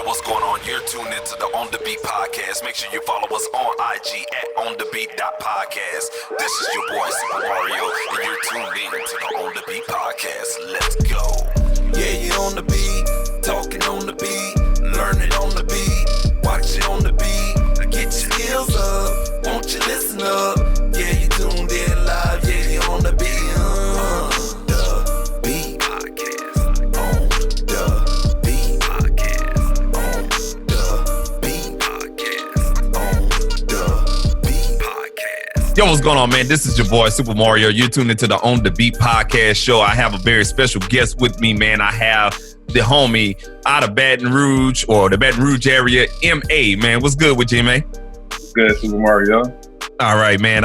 what's going on? You're tuned into the On The Beat podcast. Make sure you follow us on IG at onthebeat.podcast. This is your boy Supa Mario, and you're tuned in to the On The Beat podcast. Let's go. Yeah, you're on the beat, talking on the beat, learning on the beat, watching on the beat. Get your skills up, won't you listen up? Yeah, you tuned in live, yeah, you're on the beat. Yo, what's going on, man? This is your boy, Supa Mario. You're tuned into the On The Beat podcast show. I have a very special guest with me, man. I have the homie out of Baton Rouge, or the Baton Rouge area, M.A., man. What's good with you, man? Good, Supa Mario. All right, man.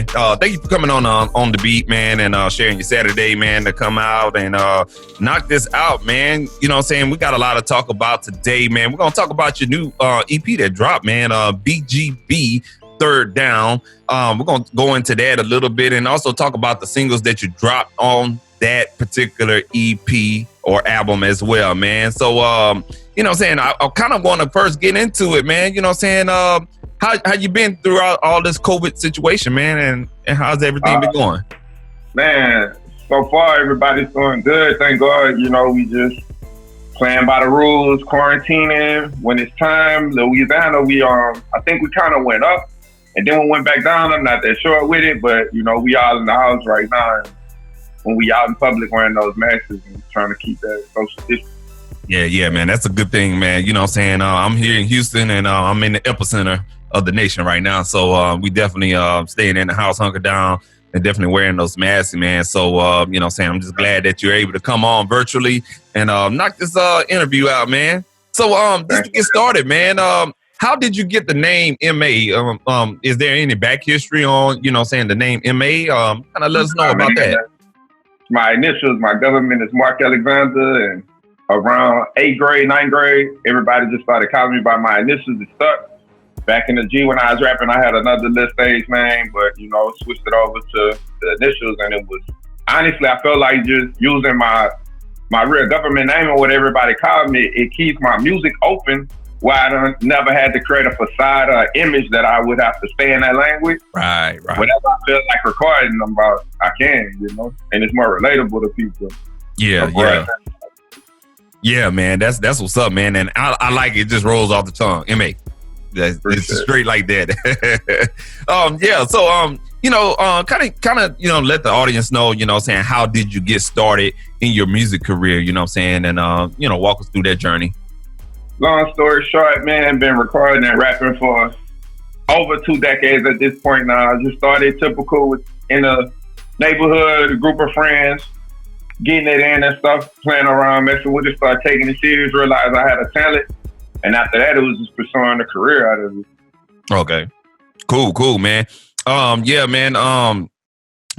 Thank you for coming on The Beat, man, and sharing your Saturday, man, to come out and knock this out, man. You know what I'm saying? We got a lot to talk about today, man. We're going to talk about your new EP that dropped, man, B.G.B., Third Down. We're going to go into that a little bit and also talk about the singles that you dropped on that particular EP or album as well, man. So, you know what I'm saying? I kind of want to first get into it, man. You know what I'm saying? How you been throughout all this COVID situation, man? And how's everything been going? Man, so far, everybody's doing good. Thank God. You know, we just playing by the rules, quarantining. When it's time, Louisiana, I think we kind of went up. And then we went back down. I'm not that sure with it, but, you know, we all in the house right now. And when we out in public wearing those masks and trying to keep that social distance. Yeah, man. That's a good thing, man. You know what I'm saying? I'm here in Houston, and I'm in the epicenter of the nation right now. So we definitely staying in the house, hunkered down, and definitely wearing those masks, man. So, you know what I'm saying? I'm just glad that you're able to come on virtually and knock this interview out, man. So just to get started, man, how did you get the name M.A.? Is there any back history on, you know what I'm saying, the name M.A.? Kind of let us know about that. My initials, my government is Mark Alexander, and around 8th grade, 9th grade, everybody just started calling me by my initials. It stuck. Back in the G when I was rapping, I had another little stage name, but, you know, switched it over to the initials, and it was, honestly, I felt like just using my real government name and what everybody called me, it keeps my music open. Why I never had to create a facade or image that I would have to stay in that language. Right. Whenever I feel like recording about, I can, you know, and it's more relatable to people. Yeah, man. That's what's up, man. And I like it. Just rolls off the tongue. M.A. It's straight like that. So you know, kind of, you know, let the audience know, you know what I'm saying, how did you get started in your music career, you know what I'm saying, and you know, walk us through that journey. Long story short, man, been recording and rapping for over 2 decades at this point now. I just started typical in a neighborhood, a group of friends, getting it in and stuff, playing around, messing with it, started taking it serious, realized I had a talent. And after that, it was just pursuing a career out of it. Okay. Cool, man. Yeah, man.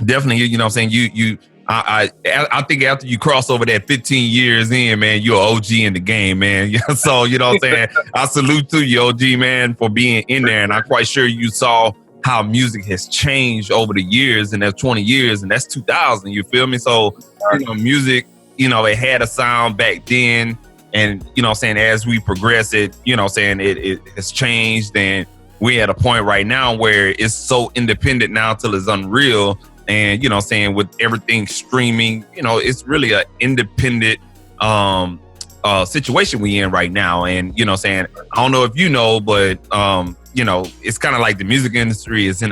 Definitely, you know what I'm saying, I think after you cross over that 15 years in, man, you're an OG in the game, man. So, you know what I'm saying? I salute to you, OG, man, for being in there. And I'm quite sure you saw how music has changed over the years, and that's 20 years, and that's 2000, you feel me? So, you know, music, you know, it had a sound back then, and, you know what I'm saying, as we progress it, you know what I'm saying, it has changed, and we're at a point right now where it's so independent now till it's unreal. And, you know what I'm saying, with everything streaming, you know, it's really an independent situation we in right now. And, you know what I'm saying, I don't know if you know, but, you know, it's kind of like the music industry is in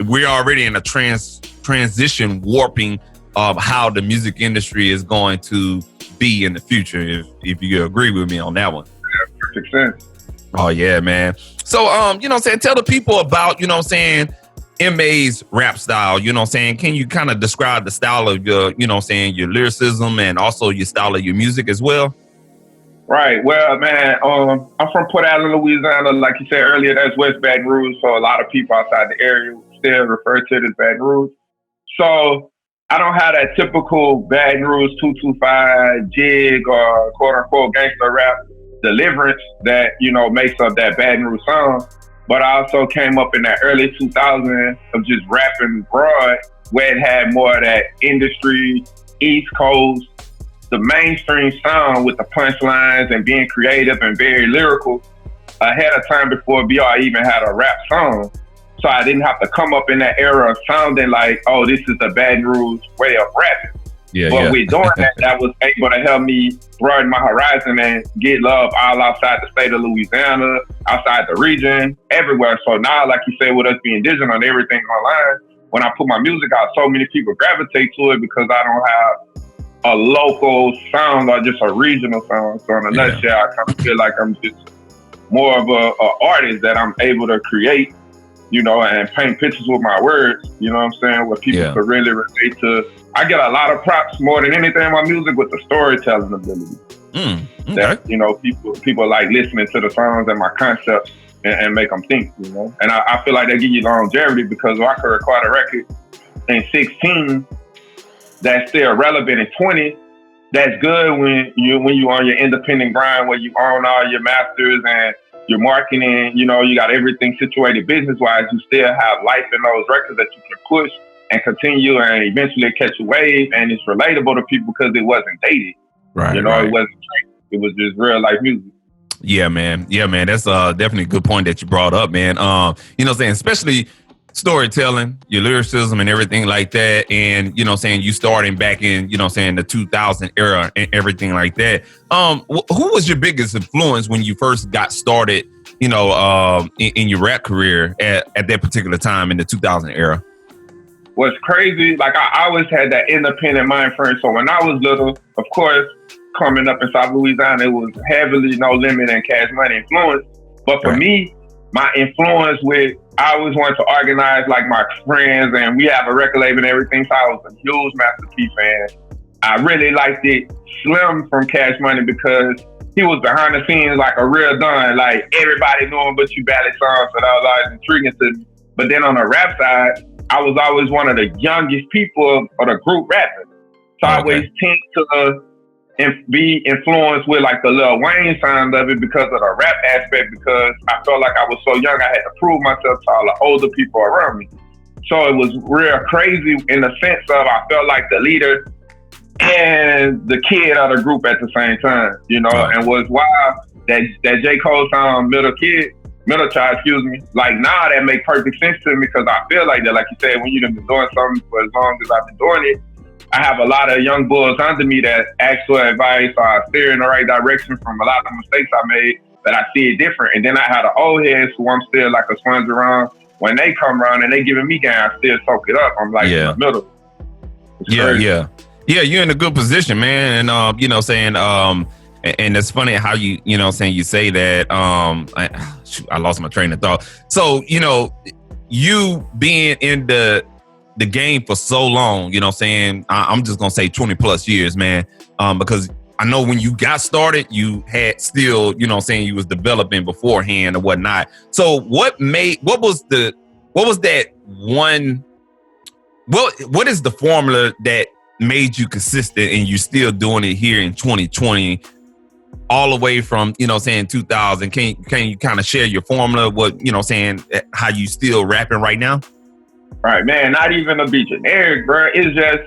we're already in a transition warping of how the music industry is going to be in the future, if you agree with me on that one. Yeah, perfect sense. Oh, yeah, man. So, you know what I'm saying, tell the people about, you know what I'm saying, M.A.'s rap style, you know what I'm saying? Can you kind of describe the style of your, you know what I'm saying, your lyricism and also your style of your music as well? Right. Well, man, I'm from Port Allen, Louisiana. Like you said earlier, that's West Baton Rouge. So a lot of people outside the area still refer to it as Baton Rouge. So I don't have that typical Baton Rouge 225 jig or quote unquote gangster rap deliverance that, you know, makes up that Baton Rouge song. But I also came up in that early 2000s of just rapping broad, where it had more of that industry, East Coast, the mainstream sound with the punchlines and being creative and very lyrical ahead of time before BR even had a rap song. So I didn't have to come up in that era of sounding like, oh, this is the Baton Rouge way of rapping. But with doing that was able to help me broaden my horizon and get love all outside the state of Louisiana, outside the region, everywhere. So now, like you said, with us being digital and everything online, when I put my music out, so many people gravitate to it because I don't have a local sound or just a regional sound. So in a nutshell, I kind of feel like I'm just more of a artist that I'm able to create, you know, and paint pictures with my words, you know what I'm saying, where people could really relate to. I get a lot of props more than anything in my music with the storytelling ability. That, you know, people like listening to the songs and my concepts and make them think, you know. And I feel like they give you longevity because I could record a record in 16 that's still relevant in 20. That's good when you on your independent grind where you own all your masters and your marketing, you know, you got everything situated business-wise. You still have life in those records that you can push and continue and eventually catch a wave, and it's relatable to people because it wasn't dated. Right. You know, it wasn't trained. It was just real life music. Yeah, man. That's definitely a good point that you brought up, man. You know what I'm saying? Especially storytelling, your lyricism and everything like that. And, you know what I'm saying, you starting back in, you know what I'm saying, the 2000 era and everything like that. Who was your biggest influence when you first got started, you know, in your rap career at that particular time in the 2000 era? What's crazy, like I always had that independent mind frame. So when I was little, of course, coming up in South Louisiana, it was heavily No Limit and Cash Money influence. But for me, my influence I always wanted to organize like my friends, and we have a record label and everything. So I was a huge Master P fan. I really liked it Slim from Cash Money because he was behind the scenes like a real don. Like everybody knew him, but you ballad songs, so that was always intriguing to me. But then on the rap side, I was always one of the youngest people of the group rapping. So I always tend to be influenced with like the Lil Wayne sound of it because of the rap aspect, because I felt like I was so young, I had to prove myself to all the older people around me. So it was real crazy in the sense of I felt like the leader and the kid of the group at the same time, you know, and was wild that J. Cole song Middle Child, excuse me. Like now that make perfect sense to me because I feel like that, like you said, when you've been doing something for as long as I've been doing it, I have a lot of young bulls under me that ask for advice or I steer in the right direction from a lot of the mistakes I made that I see it different. And then I had the old heads who I'm still like a sponge around. When they come around and they giving me game, I still soak it up. I'm like in the middle. Yeah, you're in a good position, man. And you know, saying and it's funny how you know, saying you say that. I lost my train of thought. So you know, you being in the game for so long, you know what I'm saying? I'm just going to say 20 plus years, man. Because I know when you got started, you had still, you know what I'm saying, you was developing beforehand or whatnot. So what is the formula that made you consistent and you still doing it here in 2020 all the way from, you know what I'm saying, 2000? Can you kind of share your formula, what, you know what I'm saying, how you still rapping right now? Right, man, not even to be generic, bro. It's just,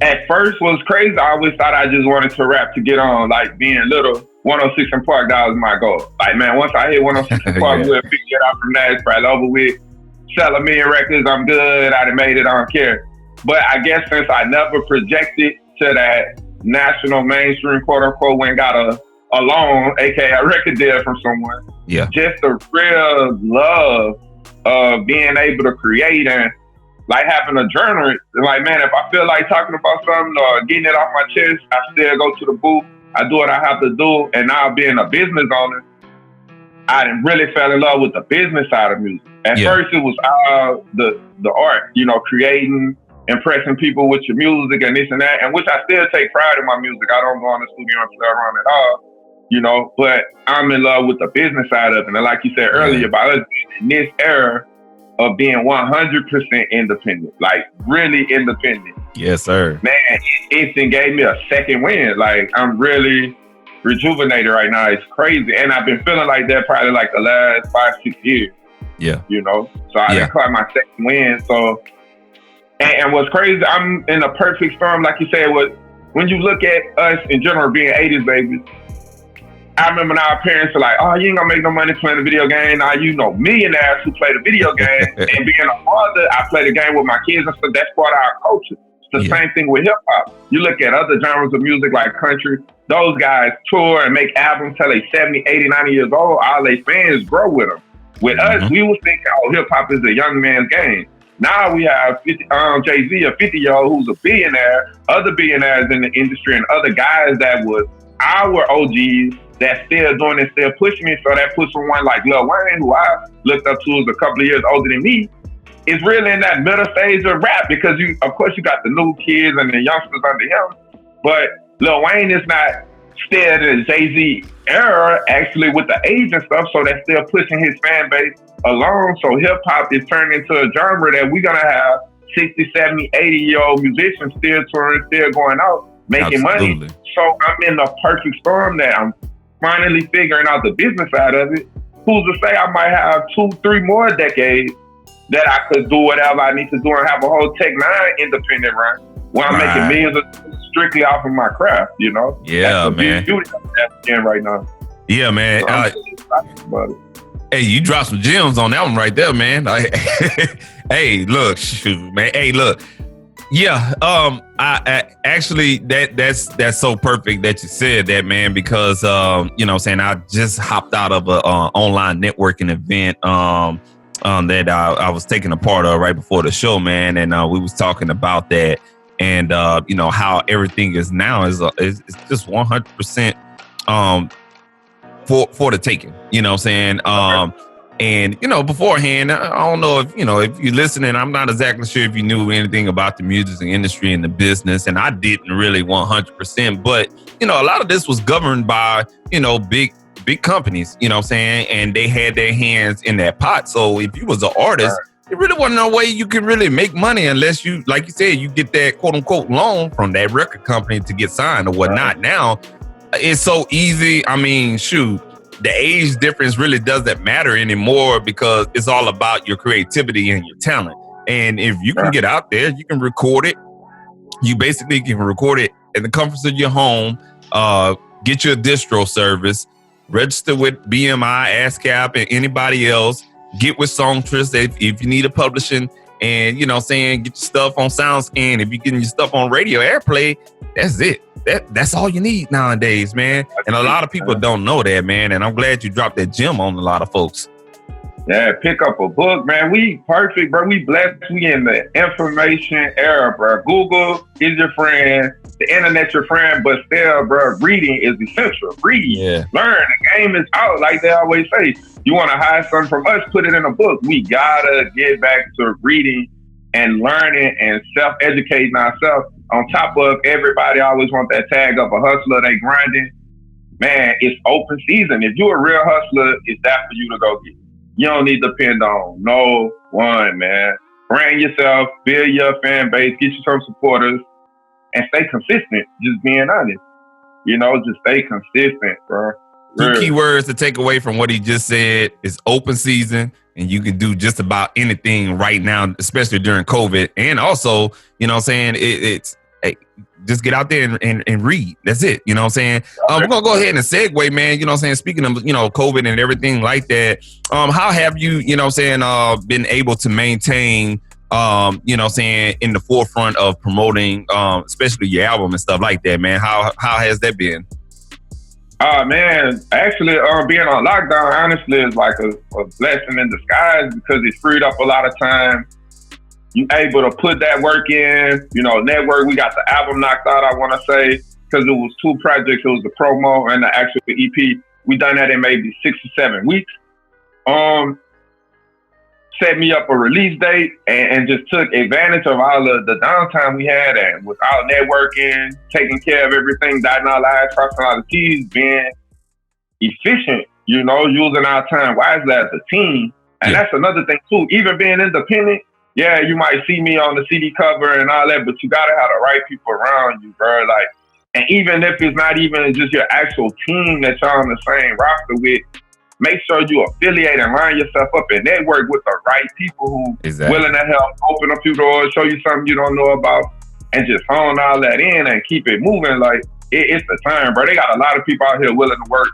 at first was crazy. I always thought I just wanted to rap to get on, like being little. 106 and Park, that was my goal. Like, man, once I hit 106 and Park, we'll pick it out from that. It's probably over with. Sell 1 million records, I'm good. I'd have made it, I don't care. But I guess since I never projected to that national mainstream, quote unquote, when got a loan, aka a record deal from someone. Yeah. Just the real love of being able to create and like having a journal. Like, man, if I feel like talking about something or getting it off my chest, I still go to the booth. I do what I have to do. And now being a business owner, I didn't really fell in love with the business side of music. At first, it was all the art, you know, creating, impressing people with your music and this and that, and which I still take pride in my music. I don't go in the studio and play around at all, you know, but I'm in love with the business side of it. And like you said earlier, about us in this era of being 100% independent, like really independent. Yes, sir. Man, it gave me a second wind. Like, I'm really rejuvenated right now. It's crazy. And I've been feeling like that probably like the last 5-6 years. Yeah. You know? So I caught my second wind. So, and what's crazy, I'm in a perfect storm, like you said, with when you look at us in general being 80s babies, I remember now our parents are like, oh, you ain't gonna make no money playing a video game. Now you know millionaires who play the video game. And being a father, I play the game with my kids and stuff. That's part of our culture. It's the same thing with hip hop. You look at other genres of music like country, those guys tour and make albums till they 70, 80, 90 years old. All their fans grow with them. With us, we was thinking, oh, hip hop is a young man's game. Now we have Jay-Z, a 50-year-old who's a billionaire, other billionaires in the industry, and other guys that was our OGs that still doing it, still pushing it. So that puts someone like Lil Wayne, who I looked up to, is a couple of years older than me, is really in that middle stage of rap because of course you got the new kids and the youngsters under him, but Lil Wayne is not still in the Jay-Z era actually with the age and stuff, so that's still pushing his fan base along. So hip hop is turning into a genre that we're gonna have 60, 70, 80-year-old musicians still touring, still going out, making money. So I'm in the perfect storm that I'm finally figuring out the business side of it. Who's to say I might have 2, 3 more decades that I could do whatever I need to do and have a whole Tech 9 independent run where I'm making millions strictly off of my craft, you know? Yeah, man. Beauty in right now. Yeah, man. So hey, you dropped some gems on that one right there, man. Hey, look, shoot, man. Hey, look. Yeah, I actually that's so perfect that you said that, man, because you know what I'm saying, I just hopped out of a online networking event that I was taking a part of right before the show, man, and we was talking about that, and you know how everything is now is just 100% for the taking, you know what I'm saying. And, you know, beforehand, I don't know if you're listening, I'm not exactly sure if you knew anything about the music industry and the business. And I didn't really 100%. But, you know, a lot of this was governed by, you know, big companies, you know what I'm saying? And they had their hands in that pot. So if you was an artist, there really wasn't no way you could really make money unless you, like you said, you get that quote unquote loan from that record company to get signed or whatnot. Now, it's so easy. I mean, shoot. The age difference really doesn't matter anymore because it's all about your creativity and your talent. And if you can get out there, you can record it. You basically can record it in the comforts of your home, get your distro service, register with BMI, ASCAP, and anybody else, get with Songstress if you need a publishing, and, you know what I'm saying, get your stuff on SoundScan. If you're getting your stuff on radio airplay, that's it. That's all you need nowadays, man. And a lot of people don't know that, man. And I'm glad you dropped that gem on a lot of folks. Yeah, pick up a book, man. We perfect, bro. We blessed. We in the information era, bro. Google is your friend. The internet your friend, but still, bro, reading is essential. Read, learn. The game is out, like they always say. You want to hide something from us, put it in a book. We gotta get back to reading and learning and self-educating ourselves. On top of everybody always want that tag of a hustler, they grinding. Man, it's open season. If you're a real hustler, it's that for you to go get. You don't need to depend on no one, man. Brand yourself, build your fan base, get you some supporters, and stay consistent. Just being honest. You know, just stay consistent, bro. Two key words to take away from what he just said is open season, and you can do just about anything right now, especially during COVID. And also, you know what I'm saying, it's hey, just get out there and read. That's it. You know what I'm saying? We're going to go ahead and segue, man. You know what I'm saying? Speaking of, you know, COVID and everything like that, how have you, you know what I'm saying, been able to maintain, you know what I'm saying, in the forefront of promoting, especially your album and stuff like that, man? How has that been? Man, actually, being on lockdown, honestly, is like a blessing in disguise because it's freed up a lot of time. You able to put that work in, you know, network. We got the album knocked out, I want to say, because it was 2 projects. It was the promo and the actual EP. We done that in maybe 6 or 7 weeks. Set me up a release date and just took advantage of all of the downtime we had and without networking, taking care of everything, dotting our I's, crossing all the T's, being efficient, you know, using our time wisely as a team. And that's another thing too, even being independent, yeah, you might see me on the CD cover and all that, but you gotta have the right people around you, bro. Like, and even if it's not even just your actual team that y'all on the same roster with, make sure you affiliate and line yourself up and network with the right people who willing to help open up your doors, show you something you don't know about, and just hone all that in and keep it moving. Like it's the time, bro. They got a lot of people out here willing to work.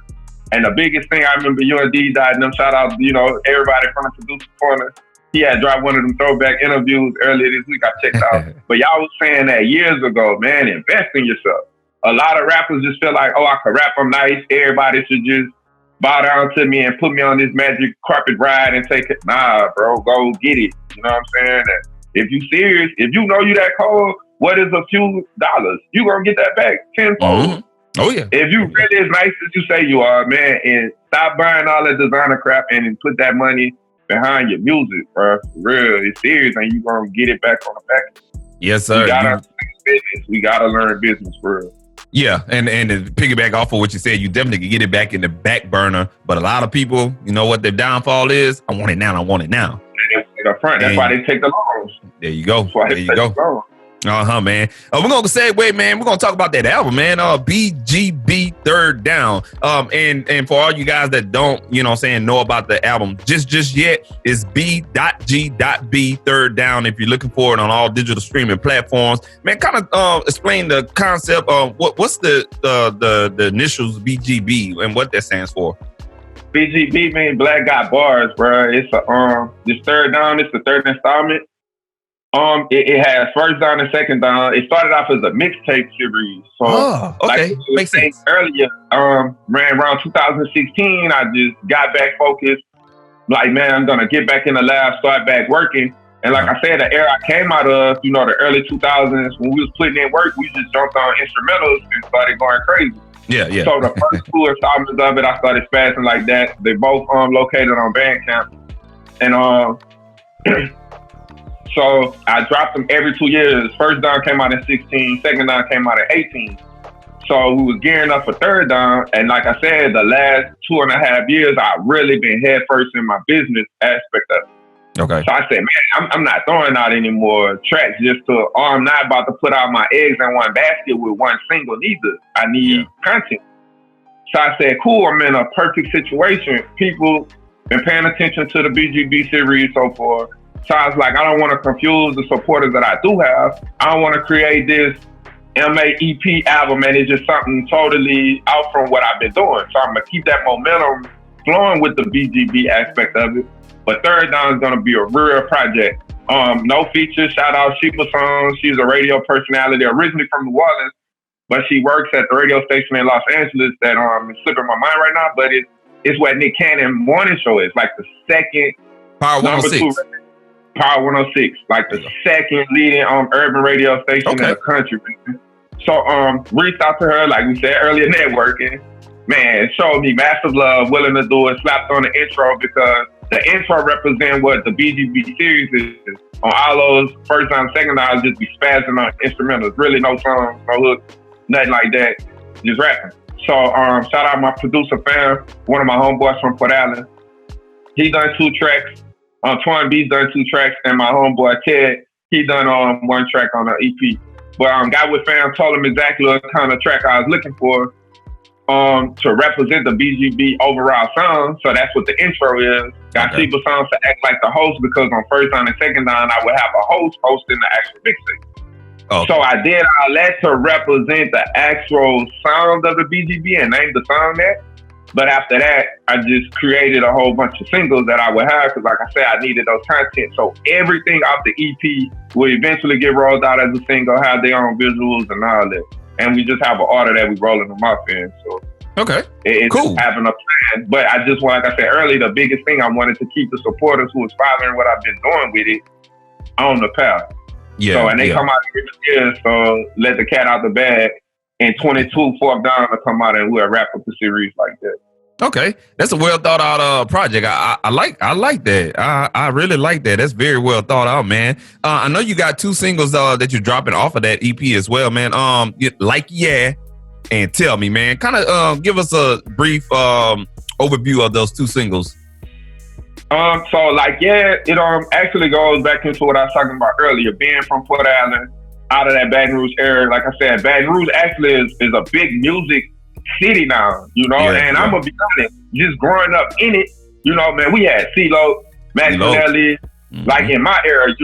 And the biggest thing I remember, you and D died, and them shout out, everybody from the producer corner. He had dropped one of them throwback interviews earlier this week. I checked out. But y'all was saying that years ago, man, invest in yourself. A lot of rappers just feel like, oh, I could rap, I'm nice. Everybody should just bow down to me and put me on this magic carpet ride and take it. Nah, bro, go get it. You know what I'm saying? And if you serious, if you know you that cold, what is a few dollars? You gonna get that back tenfold. Mm-hmm. Oh yeah. If you really as nice as you say you are, man, and stop buying all that designer crap and put that money behind your music, bro. For real, it's serious, and you gonna get it back on the back. Yes, sir. We gotta learn business for real. Yeah, and to piggyback off of what you said, you definitely can get it back in the back burner. But a lot of people, you know what their downfall is? I want it now. I want it now. Up front. That's why they take the loans. There you go. There you go. Man. We're going to segue, man. We're going to talk about that album, man. B.G.B. Third Down. And for all you guys that don't, know about the album just yet, it's B.G.B. Third Down. If you're looking for it on all digital streaming platforms, man, kind of explain the concept. What's the initials B.G.B. and what that stands for? B.G.B. means Black Got Bars, bro. It's this Third Down. It's the third installment. It has First Down and Second Down. It started off as a mixtape series. So, okay, makes sense. Earlier, ran around 2016. I just got back focused. Like, man, I'm gonna get back in the lab, start back working. And like I said, the era I came out of, the early 2000s, when we was putting in work, we just jumped on instrumentals and started going crazy. Yeah. So the first two installments of it, I started spazzing like that. They both located on Bandcamp, and so I dropped them every 2 years. First Down came out in 16, Second Down came out in 18. So we was gearing up for Third Down, and like I said, the last 2.5 years, I've really been headfirst in my business aspect of it. Okay. So I said, man, I'm not throwing out any more tracks I'm not about to put out my eggs in one basket with one single neither. I need content. So I said, cool, I'm in a perfect situation. People been paying attention to the B.G.B. series so far. So I was like, I don't want to confuse the supporters that I do have. I don't want to create this MAEP album and it's just something totally out from what I've been doing. So I'm going to keep that momentum flowing with the B.G.B. aspect of it. But Third Down is going to be a real project. No features. Shout out Supa Mario. She's a radio personality originally from New Orleans, but she works at the radio station in Los Angeles that is slipping my mind right now. But it's what Nick Cannon morning show is, like the second Power 106. Power 106, like the second leading urban radio station in the country. So reached out to her, like we said earlier, networking. Man, showed me massive love, willing to do it, slapped on the intro because the intro represents what the B.G.B. series is. On all those First Down, Second Down, just be spazzing on instrumentals. Really no songs, no hooks, nothing like that. Just rapping. So shout out my producer fam, one of my homeboys from Port Allen. He done 2 tracks. Twan B's done 2 tracks, and my homeboy Ted, he done 1 track on the EP. But got with fam, told him exactly what kind of track I was looking for to represent the B.G.B. overall sound. So that's what the intro is. Got Supa Sounds to act like the host because on First Down and Second Down, I would have a host hosting the actual mixtape. So I did all that to represent the actual sound of the B.G.B. and named the song that. But after that, I just created a whole bunch of singles that I would have because, like I said, I needed those content. So everything off the EP will eventually get rolled out as a single, have their own visuals and all that. And we just have an order that we rolling them off in. So it's cool. Having a plan. But I just want, like I said earlier, the biggest thing I wanted to keep the supporters who was following what I've been doing with it on the path. And they come out every year, so let the cat out the bag. And 22 Fourth Down to come out and we'll wrap up the series like that. Okay, that's a well thought out project. I like that. I really like that. That's very well thought out, man. I know you got 2 singles that you're dropping off of that EP as well, man. And Tell Me, man. Kind of give us a brief overview of those 2 singles. It actually goes back into what I was talking about earlier, being from Port Allen, out of that Baton Rouge area. Like I said, Baton Rouge actually is a big music city now, and I'm gonna be honest, just growing up in it, man, we had CeeLo, Max Finelli, like in my era,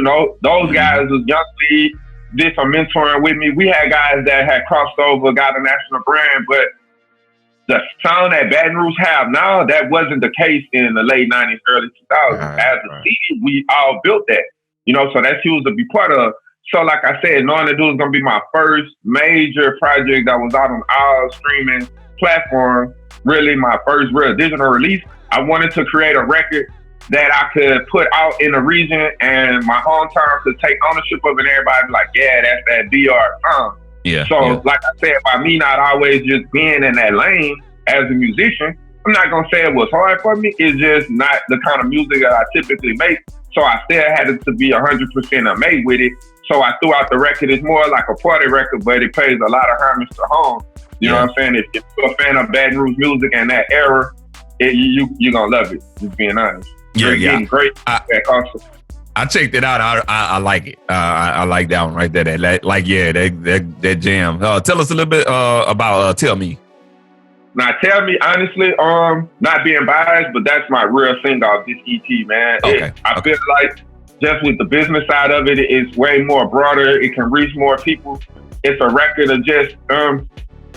those guys was Young Lee, did some mentoring with me. We had guys that had crossed over, got a national brand, but the sound that Baton Rouge have now, that wasn't the case in the late 90s, early 2000s. As a city, we all built that, you know, so that's huge to be part of. So like I said, Knowing the Dude is going to be my first major project that was out on all streaming platforms, really my first real digital release. I wanted to create a record that I could put out in the region and my hometown could take ownership of it, and everybody be like, yeah, that's that DR song. Yeah. So like I said, by me not always just being in that lane as a musician, I'm not gonna say it was hard for me. It's just not the kind of music that I typically make. So I still had to be 100% made with it. So I threw out the record. It's more like a party record, but it pays a lot of homage to home. You know what I'm saying? If you're a fan of Baton Rouge music and that era, you're gonna love it. Just being honest. Yeah. Great. Awesome. I checked it out. I like it. I like that one right there. That jam. Tell us a little bit about Tell Me. Now, Tell Me, honestly, not being biased, but that's my real single, this EP, man. I feel like just with the business side of it, it's way more broader. It can reach more people. It's a record of just,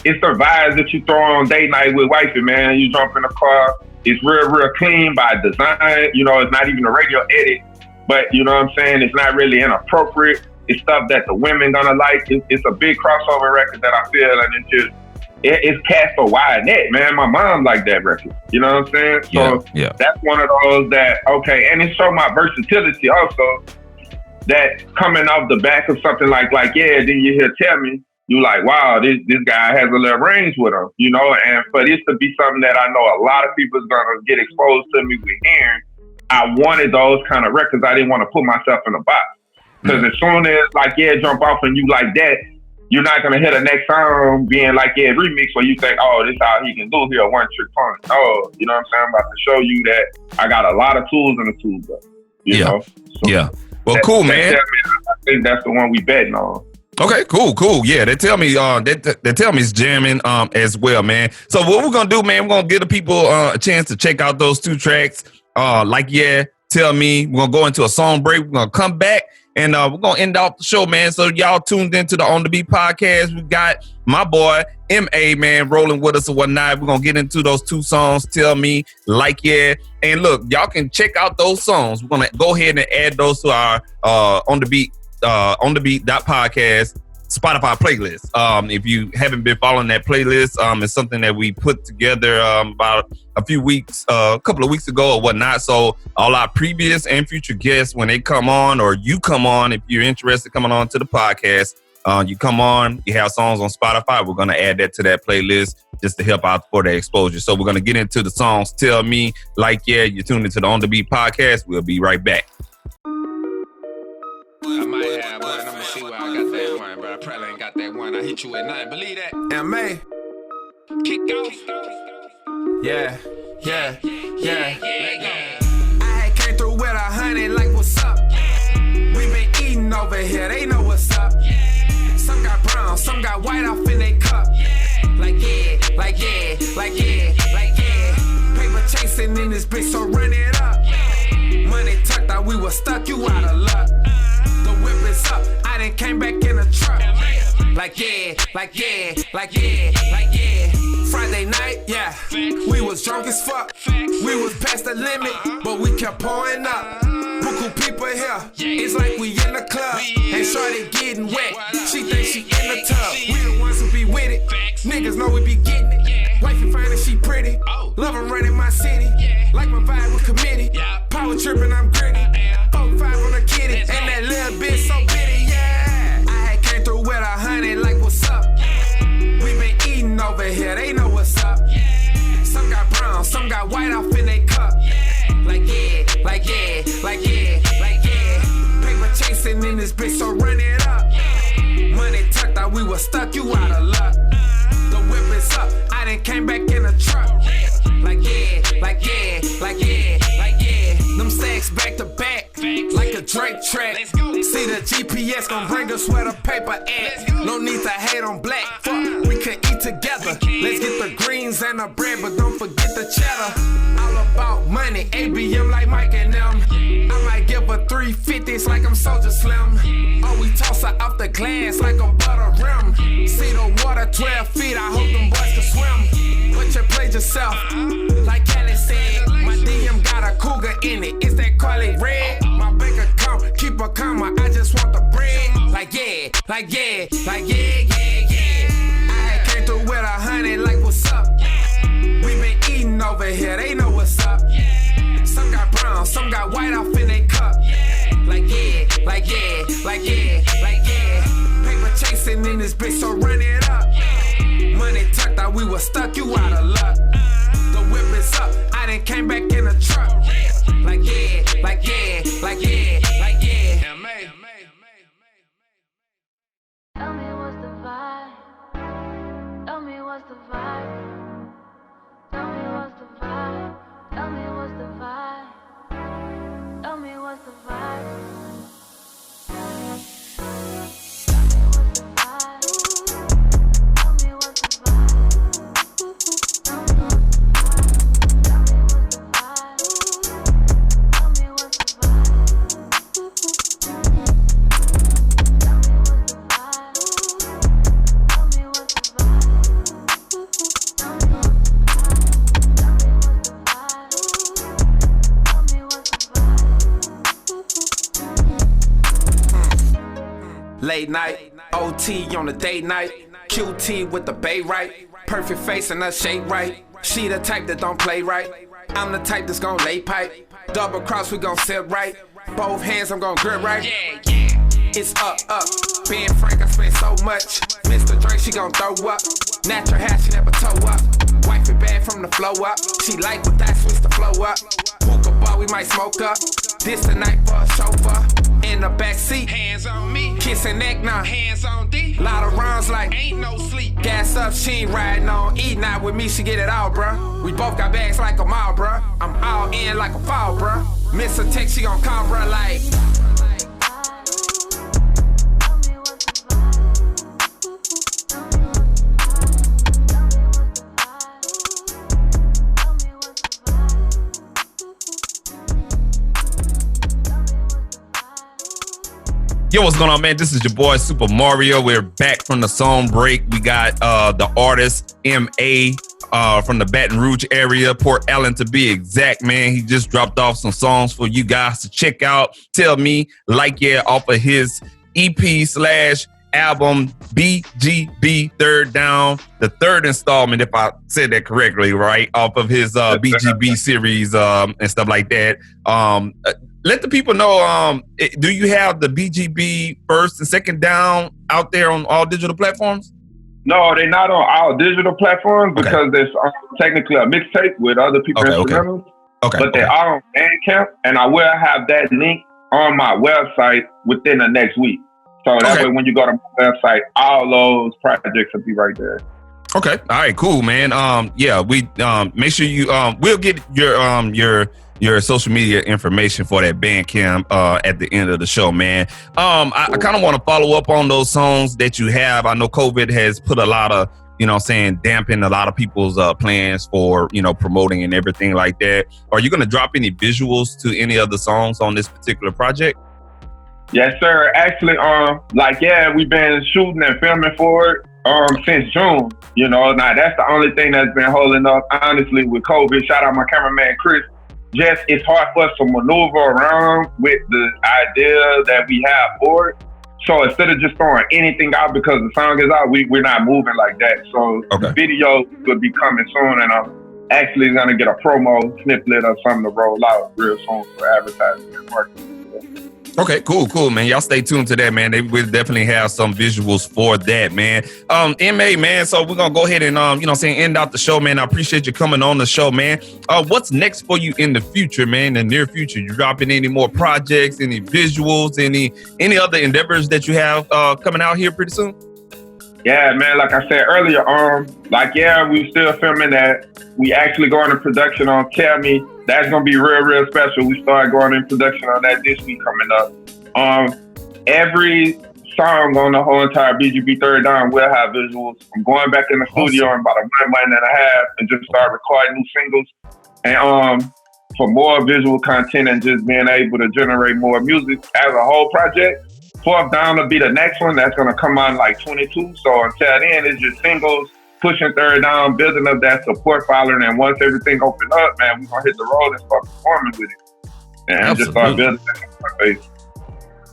it's the vibes that you throw on date night with wifey, man. You jump in the car. It's real clean by design. You know, it's not even a radio edit, but you know what I'm saying? It's not really inappropriate. It's stuff that the women gonna like. It's a big crossover record that I feel, and it's cast a wide net, man. My mom liked that record. You know what I'm saying? So that's one of those that, okay, and it showed my versatility also, that coming off the back of something like then you hear Tell Me, you like, wow, this guy has a little range with him, you know? And for this to be something that I know a lot of people is going to get exposed to me with hearing, I wanted those kind of records. I didn't want to put myself in a box. Because as soon as, jump off and you like that, you're not going to hear the next song being remix where you think, oh, this is how he can do here, one trick pony. Oh, you know what I'm saying? I'm about to show you that I got a lot of tools in the toolbox. You know? So well, cool, man. I think that's the one we betting on. Okay, cool. Yeah, they tell me it's jamming as well, man. So what we're gonna do, man, we're gonna give the people a chance to check out those two tracks. Tell Me. We're gonna go into a song break. We're gonna come back and we're gonna end off the show, man. So y'all tuned into the On the Beat podcast. We got my boy M.A., man, rolling with us and whatnot. We're gonna get into those two songs, Tell Me, and look, y'all can check out those songs. We're gonna go ahead and add those to our On the Beat podcast Spotify playlist. If you haven't been following that playlist, it's something that we put together about a couple of weeks ago or whatnot. So all our previous and future guests, when they come on, or you come on, if you're interested coming on to the podcast, you come on, you have songs on Spotify. We're going to add that to that playlist just to help out for the exposure. So we're going to get into the songs Tell Me, you're tuned into the On The Beat podcast. We'll be right back. I might have one. I'm gonna see where I got that one, but I probably ain't got that one. I hit you at 9. Believe that. M.A. Kick off. Yeah. I had came through with 100 like what's up. We been eating over here. They know what's up. Some got brown, some got white off in they cup. Like yeah. Paper chasing in this bitch, so run it up. Money tucked out, we was stuck. You out of luck. The whip is up, I done came back in a truck. Like yeah. Friday night, we was drunk as fuck. We was past the limit, but we kept pouring up. Buku people here, it's like we in the club. And shorty getting wet, she thinks she in the tub. We the ones who be with it, niggas know we be getting it. Wifey fine and she pretty, love her running my city. Like my vibe was committed, power tripping, I'm gritty. 4-5 on a kitty, and that little bitch so bitty, yeah. I had came through with 100 like what's up. We been eating over here, they know what's up. Some got brown, some got white off in they cup. Like yeah. Paper chasing in this bitch, so run it up. Money tucked out, we was stuck, you out of luck. The whip is up, I done came back in a truck. Like yeah. Them stacks back to back, like a Drake track. See the GPS gon' bring us where the paper at. No need to hate on black, fuck, we can eat together. Let's get the greens and the bread, but don't forget the cheddar. All about money, ABM like Mike and them. I might give a 3 350s like I'm Soldier Slim. Oh, we toss her off the glass like a butter rim. See the water 12 feet, I hope them boys can swim. But you played yourself, like Kelly said. My DM got a cougar in it, it's that Carly Red. My bank account, keep a comma, I just want the bread. Like yeah, like yeah, like yeah, yeah, yeah. I had came through with 100 like what's up. We been eating over here, they know what's up. Some got brown, some got white off in they cup. Like yeah, like yeah, like yeah, like yeah. Paper chasing in this bitch, so run it up. Money tucked, thought we was stuck, you out of luck. The whip is up, I done came back in a truck. Like yeah, like yeah, like yeah, like yeah. Tell me what's the vibe. Tell me what's the vibe. Tell me what's the vibe. Tell me what's the vibe. Tell me what's the vibe. Late night, OT on the date night, QT with the bay right, perfect face and her shape right. She the type that don't play right, I'm the type that's gon' lay pipe. Double cross, we gon' sit right, both hands I'm gon' grip right. It's up, being frank, I spent so much. Mr. Drake, she gon' throw up, natural hair, she never toe up. Wife it bad from the flow up, she like with that, switch the flow up. Hookah bar, we might smoke up, this the night for a chauffeur. In the backseat, hands on me, kissing neck now, hands on D. Lot of rounds like, ain't no sleep. Gas up, she ain't riding on E. Not with me, she get it all, bruh. We both got bags like a mall, bruh. I'm all in like a fall, bruh. Miss a text, she gon' call, bruh, like. Yo, what's going on, man? This is your boy Supa Mario. We're back from the song break. We got the artist M.A. From the Baton Rouge area, Port Allen to be exact, man. He just dropped off some songs for you guys to check out. Tell me, like, yeah, off of his EP/album B.G.B. Third Down, the third installment, if I said that correctly, right? Off of his B.G.B. series and stuff like that. Let the people know, do you have the B.G.B. first and second down out there on all digital platforms? No, they're not on all digital platforms because there's technically a mixtape with other people's instrumentals. But they are on Bandcamp, and I will have that link on my website within the next week. So that way, when you go to my website, all those projects will be right there. Okay. All right. Cool, man. Yeah, we make sure you we'll get your social media information for that Bandcamp at the end of the show, man. I kind of want to follow up on those songs that you have. I know COVID has put a lot of, dampen a lot of people's plans for, promoting and everything like that. Are you going to drop any visuals to any of the songs on this particular project? Yes, sir. Actually, we've been shooting and filming for it since June. Now that's the only thing that's been holding up, honestly, with COVID. Shout out my cameraman, Chris. Just it's hard for us to maneuver around with the idea that we have for it. So instead of just throwing anything out because the song is out, we're not moving like that. So the video will be coming soon, and I'm actually gonna get a promo snippet or something to roll out real soon for advertising and marketing. Okay, cool, man. Y'all stay tuned to that, man. They will definitely have some visuals for that, man. M.A., man, so we're going to go ahead and, end out the show, man. I appreciate you coming on the show, man. What's next for you in the future, man, in the near future? You dropping any more projects, any visuals, any other endeavors that you have coming out here pretty soon? Yeah, man, like I said earlier, we still filming that. We actually going to production on Tell Me. That's going to be real, real special. We start going in production on that this week coming up. Every song on the whole entire B.G.B. Third Down will have visuals. I'm going back in the studio in about a month and a half and just start recording new singles. And for more visual content and just being able to generate more music as a whole project. Fourth Down will be the next one that's going to come out in like 22. So until then, it's just singles, pushing Third Down, building up that support following. And once everything open up, man, we're going to hit the road and start performing with it. And just start building that base.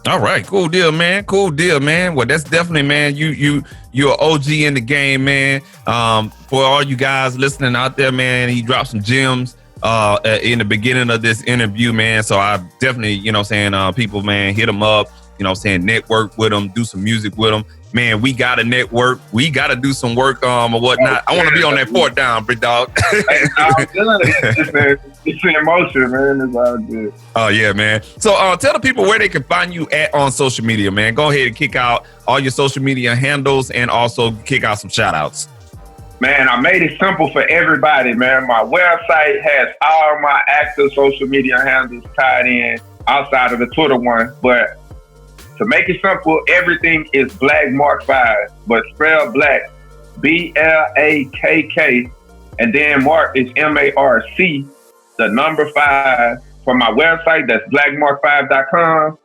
All right, cool deal, man. Cool deal, man. Well, that's definitely, man. You're an OG in the game, man. For all you guys listening out there, man, he dropped some gems in the beginning of this interview, man. So I definitely, you know what I'm saying, people, man, hit him up, you know what I'm saying, network with him, do some music with him. Man, we got to network. We got to do some work or whatnot. I want to be on that Fourth Down, big dog. It's in motion, man. It's all good. Oh, yeah, man. So tell the people where they can find you at on social media, man. Go ahead and kick out all your social media handles and also kick out some shout outs. Man, I made it simple for everybody, man. My website has all my active social media handles tied in outside of the Twitter one, but to make it simple, everything is Black Mark 5, but spell Black, B-L-A-K-K, and then Mark is M-A-R-C, the number 5. For my website, that's blackmark5.com,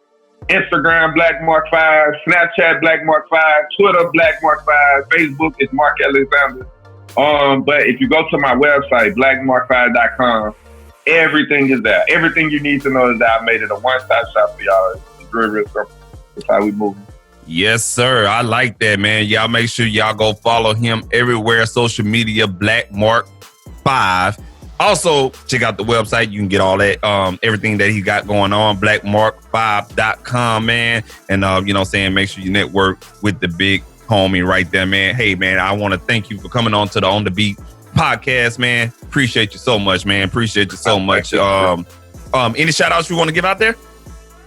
Instagram Black Mark 5, Snapchat Black Mark 5, Twitter Black Mark 5, Facebook is Mark Alexander. But if you go to my website, blackmark5.com, everything is there. Everything you need to know is that I made it a one-stop shop for y'all. It's real simple. That's how we move. Yes, sir. I like that, man. Y'all make sure y'all go follow him everywhere. Social media, Black Mark 5. Also, check out the website. You can get all that, everything that he got going on, blackmark5.com, man. And, you know what I'm saying, make sure you network with the big homie right there, man. Hey, man, I want to thank you for coming on to the On The Beat podcast, man. Appreciate you so much, man. Appreciate you so much. Any shout outs you want to give out there?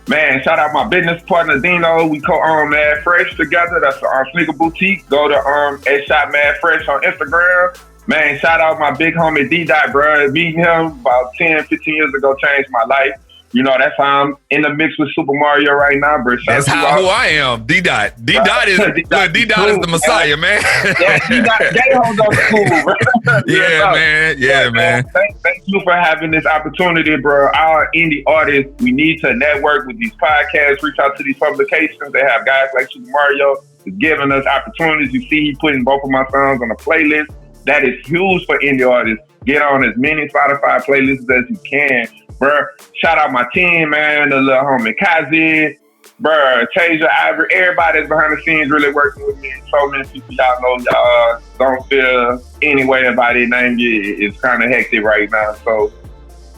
Man, shout out my business partner, Dino. We co-own Mad Fresh together. That's our sneaker boutique. Go to @shop Mad Fresh on Instagram. Man, shout out my big homie D-Dot, bro. Meeting him about 10, 15 years ago changed my life. You know, that's how I'm in the mix with Supa Mario right now, bro. That's who I am. D-Dot. D-Dot is the Messiah, man. Yeah, D-Dot, they hold on cool, bro. Yeah, man. Yeah, man. Thank you for having this opportunity, bro. Our indie artists, we need to network with these podcasts, reach out to these publications. They have guys like Supa Mario who's giving us opportunities. You see, he putting both of my songs on a playlist. That is huge for indie artists. Get on as many Spotify playlists as you can. Bruh, shout out my team, man, the little homie Kazi, bruh, Tasia, Ivory, everybody that's behind the scenes really working with me. So many people y'all know y'all don't feel any way about it. It's kind of hectic right now. So,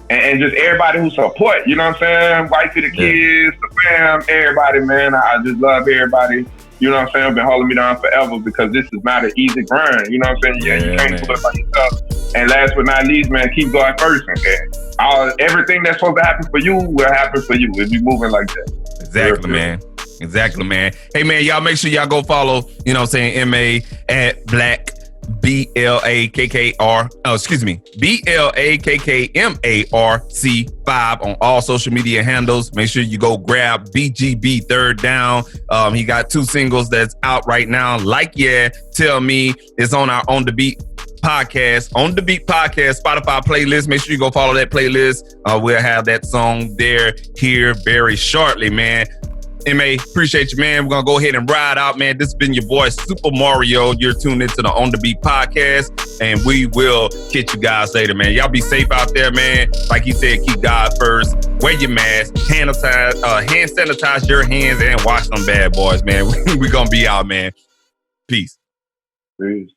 and just everybody who support, you know what I'm saying? Wifey, the kids, the fam, everybody, man. I just love everybody. You know what I'm saying? Been holding me down forever because this is not an easy grind. You know what I'm saying? Yeah, you can't do it by yourself. And last but not least, man, keep going first. Okay? Everything that's supposed to happen for you will happen for you if you're moving like that. Exactly, man. Exactly, man. Hey, man, y'all make sure y'all go follow, you know what I'm saying, M.A. at Black BLAKKR. Oh, excuse me. BLAKKMARC 5 on all social media handles. Make sure you go grab B.G.B. Third Down. He got 2 singles that's out right now. Like, yeah, Tell Me. It's on our On The Beat podcast, On The Beat podcast Spotify playlist. Make sure you go follow that playlist. We'll have that song there here very shortly, man. M.A., appreciate you, man. We're going to go ahead and ride out, man. This has been your boy, Supa Mario. You're tuned into the On The Beat podcast, and we will catch you guys later, man. Y'all be safe out there, man. Like he said, keep God first. Wear your mask, hand sanitize your hands, and wash them bad boys, man. We're going to be out, man. Peace. Peace.